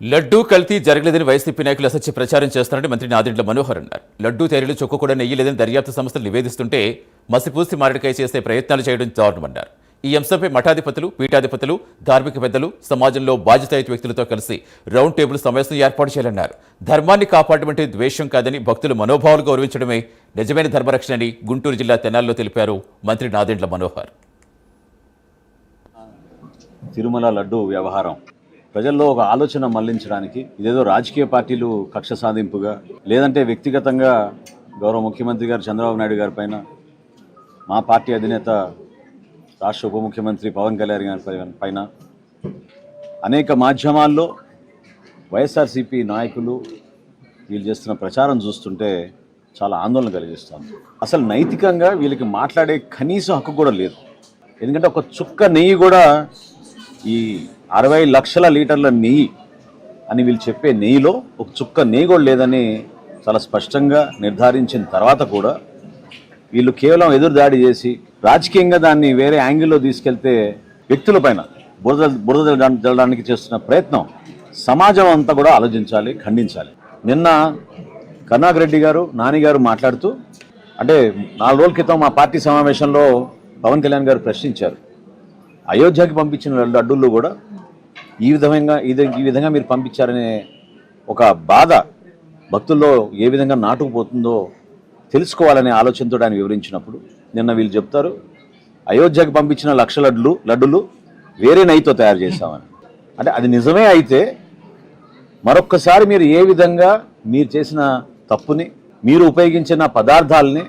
లడ్డూ కల్తీ జరగలేదని వైసీపీ నాయకులు అసత్య ప్రచారం చేస్తున్నారని మంత్రి నాదెండ్ల మనోహర్ అన్నారు. లడ్డూ తయారీలో చొక్కు కూడా నెయ్యలేదని దర్యాప్తు సంస్థలు నివేదిస్తుంటే మసిపూసి మారడికాయ చేసే ప్రయత్నాలు చేయడం దారుణమన్నారు. ఈ అంశంపై మఠాధిపతులు, పీఠాధిపతులు, ధార్మిక పెద్దలు, సమాజంలో బాధ్యతాయుత వ్యక్తులతో కలిసి రౌండ్ టేబుల్ సమావేశం ఏర్పాటు చేయాలన్నారు. ధర్మాన్ని కాపాడడం అంటే ద్వేషం కాదని, భక్తుల మనోభావాలు గౌరవించడమే నిజమైన ధర్మరక్షణ అని గుంటూరు జిల్లా తెనాలిలో తెలిపారు మంత్రి నాదెండ్ల మనోహర్. తిరుమల లడ్డు వ్యవహారం ప్రజల్లో ఒక ఆలోచన మళ్లించడానికి ఇదేదో రాజకీయ పార్టీలు కక్ష సాధింపుగా, లేదంటే వ్యక్తిగతంగా గౌరవ ముఖ్యమంత్రి గారు చంద్రబాబు నాయుడు గారి పైన, మా పార్టీ అధినేత రాష్ట్ర ఉప ముఖ్యమంత్రి పవన్ కళ్యాణ్ గారి పైన అనేక మాధ్యమాల్లో వైఎస్ఆర్సీపీ నాయకులు వీళ్ళు చేస్తున్న ప్రచారం చూస్తుంటే చాలా ఆందోళన కలిగిస్తుంది. అసలు నైతికంగా వీళ్ళకి మాట్లాడే కనీస హక్కు కూడా లేదు. ఎందుకంటే ఒక చుక్క నెయ్యి కూడా, ఈ 60 లక్షల లీటర్ల నెయ్యి అని వీళ్ళు చెప్పే నెయ్యిలో ఒక చుక్క నెయ్యి కూడా లేదని చాలా స్పష్టంగా నిర్ధారించిన తర్వాత కూడా వీళ్ళు కేవలం ఎదురుదాడి చేసి రాజకీయంగా దాన్ని వేరే యాంగిల్లో తీసుకెళ్తే వ్యక్తులపైన బురద జల్లడానికి చేస్తున్న ప్రయత్నం సమాజం అంతా కూడా ఆలోచించాలి, ఖండించాలి. నిన్న కరుణాకర్ రెడ్డి గారు, నాని గారు మాట్లాడుతూ, అంటే 4 రోజుల క్రితం మా పార్టీ సమావేశంలో పవన్ కళ్యాణ్ గారు ప్రశ్నించారు, అయోధ్యకి పంపించిన లడ్డూల్లో కూడా ఈ విధంగా మీరు పంపించారనే ఒక బాధ భక్తుల్లో ఏ విధంగా నాటుకుపోతుందో తెలుసుకోవాలనే ఆలోచనతో ఆయన వివరించినప్పుడు నిన్న వీళ్ళు చెప్తారు, అయోధ్యకి పంపించిన 1,00,000 లడ్డులు వేరే నెయ్యితో తయారు చేశామని. అంటే అది నిజమే అయితే మరొక్కసారి మీరు ఏ విధంగా మీరు చేసిన తప్పుని, మీరు ఉపయోగించిన పదార్థాలని